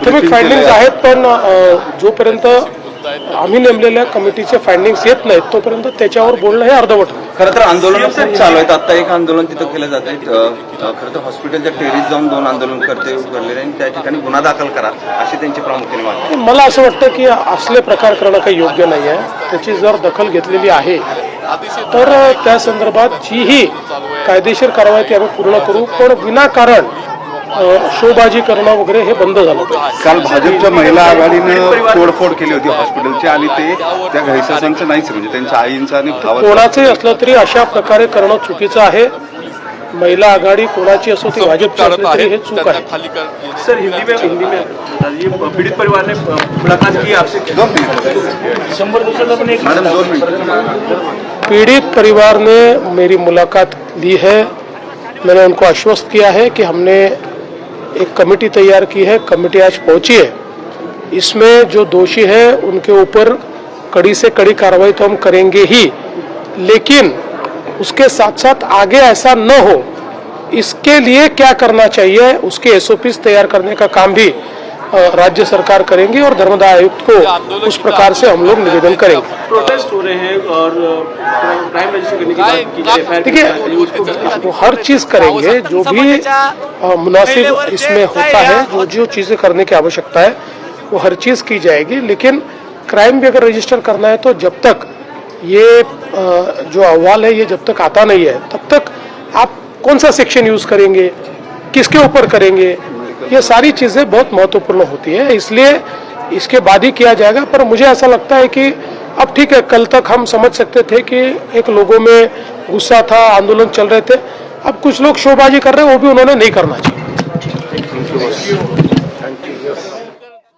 प्राथमिक फाइंडिंग्स आहेत, पण जोपर्यंत आम्ही नेमलेल्या कमिटीचे फाइंडिंग्स येत नाहीत तोपर्यंत त्याच्यावर बोलणं हे अर्धवट. खरं तर आंदोलन खूप चालू आहेत. आता एक आंदोलन तिथं केलं जाते. खरं तर हॉस्पिटलच्या टेरीत जाऊन 2 आंदोलनकर्ते उतरलेले आणि त्या ठिकाणी गुन्हा दाखल करा अशी त्यांची प्रामुख्याने मागणी. मला असं वाटतं की असले प्रकार करणं काही योग्य नाही आहे. त्याची जर दखल घेतलेली आहे तर त्या संदर्भात जीही कायदेशीर कारवाई ती आम्ही पूर्ण करू, पण विनाकारण शोबाजी करणं वगैरे हे बंद झालं पाहिजे. काल भाजपच्या महिला आघाडीनं तोडफोड केली होती हॉस्पिटलची आणि ते त्या घैसासांचं नाहीच, म्हणजे त्यांच्या आईंचं आणि भावाचं. कोणाचंही असलं तरी अशा प्रकारे करणं चुकीचं आहे. महिला आघाडी कोणाची असो ती भाजपची असली तरी हे चूक आहे. सर हिंदी में ये पीड़ित परिवार ने मुलाकात की आपसे 2 मिनिट 100 दिवसाला पण एक मॅडम 2 मिनिट. पीड़ित परिवार ने मेरी मुलाकात ली है. मैंने उनको आश्वस्त किया है कि हमने एक कमेटी तैयार की है, कमेटी आज पहुंची है. इसमें जो दोषी है उनके ऊपर कड़ी से कड़ी कार्रवाई तो हम करेंगे ही, लेकिन उसके साथ साथ आगे ऐसा न हो इसके लिए क्या करना चाहिए उसके एसओपीज तैयार करने का काम भी राज्य सरकार करेंगी और धर्मदाय आयुक्त को उस प्रकार से हम लोग निवेदन करेंगे. प्रोटेस्ट हो रहे हैं और क्राइम रजिस्टर करने की बात की जाए. देखिए वो हर चीज करेंगे जो भी मुनासिब इसमें होता है, जो जो चीजें करने की आवश्यकता है वो हर चीज की जाएगी. लेकिन क्राइम भी अगर रजिस्टर करना है तो जब तक ये जो अहवाल है ये जब तक आता नहीं है तब तक आप कौन सा सेक्शन यूज करेंगे, किसके ऊपर करेंगे, ये सारी चीजें बहुत महत्वपूर्ण होती है. इसलिए इसके बाद ही किया जाएगा. पर मुझे ऐसा लगता है कि अब ठीक है, कल तक हम समझ सकते थे कि एक लोगों में गुस्सा था, आंदोलन चल रहे थे. अब कुछ लोग शोबाजी कर रहे हैं, वो भी उन्होंने नहीं करना चाहिए.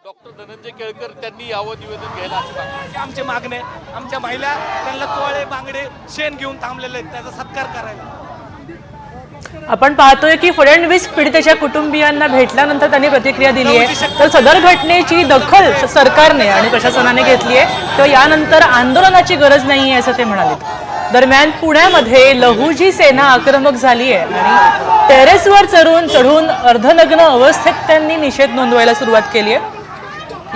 डॉक्टर धनंजय केळकर त्यांनी यावं निवेदन घ्यायला आमचे मागणे, आमच्या महिला त्यांना चोळे बांगडे शेण घेऊन थांबलेले आहेत, त्याचा सत्कार करायला. आपण पाहतोय की फडणवीस पीडितेच्या कुटुंबियांना भेटल्यानंतर त्यांनी प्रतिक्रिया दिली आहे. तर सदर घटनेची दखल सरकारने आणि प्रशासनाने घेतली आहे, तर यानंतर आंदोलनाची गरज नाही आहे असं ते म्हणाले. दरम्यान पुण्यामध्ये लहुजी सेना आक्रमक झाली आहे आणि टेरेसवर चढून अर्धनग्न अवस्थेत त्यांनी निषेध नोंदवायला सुरुवात केली आहे.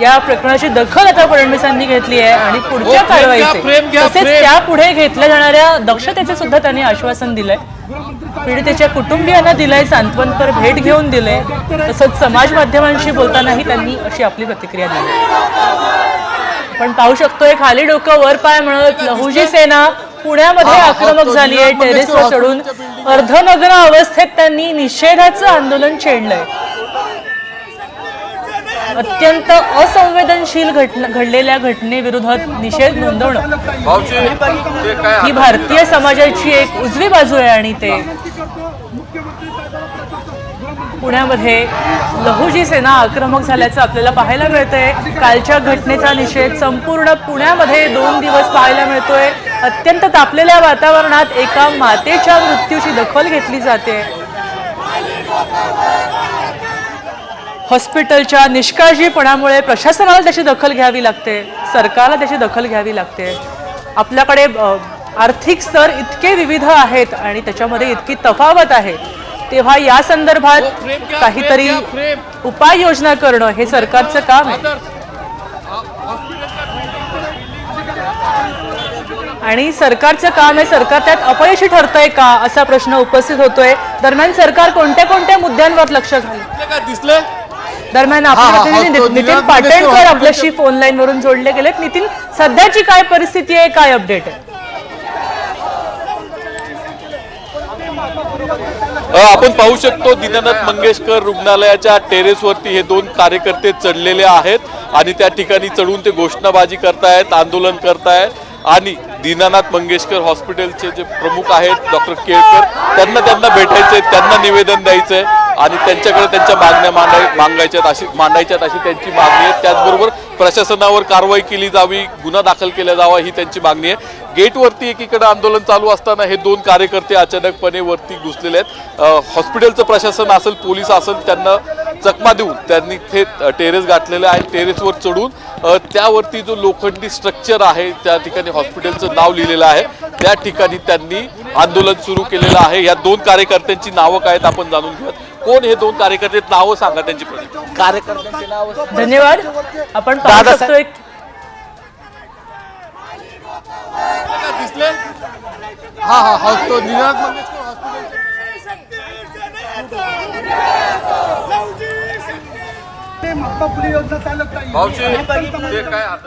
या प्रकरणाची दखल आता फडणवीसांनी घेतली आहे आणि पुढच्या कारवाईचे तसेच त्यापुढे घेतल्या जाणाऱ्या दक्षतेचे सुद्धा त्यांनी आश्वासन दिलंय. पीडितेच्या कुटुंबियांना दिलंय सांत्वनपर, भेट घेऊन दिले. तसंच समाज माध्यमांशी बोलतानाही त्यांनी अशी आपली प्रतिक्रिया दिली. आपण पाहू शकतोय खाली डोकं वर पाय म्हणत लहुजी सेना पुण्यामध्ये आक्रमक झाली आहे. टेरेसवर चढून अर्धनग्न अवस्थेत त्यांनी निषेधाचं आंदोलन छेडलंय. अत्यंत असंवेदनशील घडलेल्या घटनेविरोधात निषेध नोंदवणं ही भारतीय समाजाची एक उजवी बाजू आहे आणि ते पुण्यामध्ये लहुजी सेना आक्रमक झाल्याचं आपल्याला पाहायला मिळतंय. कालच्या घटनेचा निषेध संपूर्ण पुण्यामध्ये 2 दिवस पाहायला मिळतोय. अत्यंत तापलेल्या वातावरणात एका मातेच्या मृत्यूची दखल घेतली जाते. हॉस्पिटलच्या निष्काळजीपणामुळे प्रशासनाला त्याची दखल घ्यावी लागते, सरकारला त्याची दखल घ्यावी लागते. आपल्याकडे आर्थिक स्तर इतके विविध आहेत आणि त्याच्यामध्ये इतकी तफावत आहे, तेव्हा या संदर्भात काहीतरी उपाययोजना करणं हे सरकारचं काम आहे. आणि सरकारचं काम आहे, सरकार त्यात अपयशी ठरतंय का असा प्रश्न उपस्थित होतोय. दरम्यान सरकार कोणत्या कोणत्या मुद्द्यांवर लक्ष घालतं? दरम्यान आपले नितीन पाटणकर आपल्याशी फोन लाईन वरून जोडले गेलेत. नितीन, सध्याची काय परिस्थिती आहे, काय अपडेट आहे? आपण पाहू शकतो दीनानाथ मंगेशकर रुग्णालयाच्या टेरेसवरती हे 2 कार्यकर्ते चढलेले आहेत आणि त्या ठिकाणी चढून ते घोषणाबाजी करतायत, आंदोलन करतायत. आणि दीनानाथ मंगेशकर हॉस्पिटलचे जे प्रमुख आहेत डॉक्टर केळकर त्यांना भेटायचंय, त्यांना निवेदन द्यायचंय आणि त्यांच्याकडे त्यांच्या मागण्या मांडायच्यात अशी त्यांची मागणी आहे. त्याचबरोबर प्रशासनावर कारवाई केली जावी, गुन्हा दाखल केला जावा ही त्यांची मागणी आहे. गेटवरती एकीकडे आंदोलन चालू असताना हे 2 कार्यकर्ते अचानकपणे वरती घुसलेले आहेत. हॉस्पिटलचं प्रशासन असेल, पोलीस असेल, त्यांना चकमा देऊन त्यांनी थेट टेरेस गाठलेलं आहे. टेरेसवर चढून त्यावरती जो लोखंडी स्ट्रक्चर आहे त्या ठिकाणी हॉस्पिटलचं नाव लिहिलेलं आहे, त्या ठिकाणी त्यांनी आंदोलन सुरू केलेलं आहे. या 2 कार्यकर्त्यांची नावं काय आहेत आपण जाणून घेऊयात. कोण हे दोन कार्यकर्ते नावं सांगा त्यांची कार्यकर्त्यांची नावं. धन्यवाद. आपण पाहू शकतो एक दिसले हा तो निनाद मंगेशकर हॉस्पिटल. भाऊजी ते काय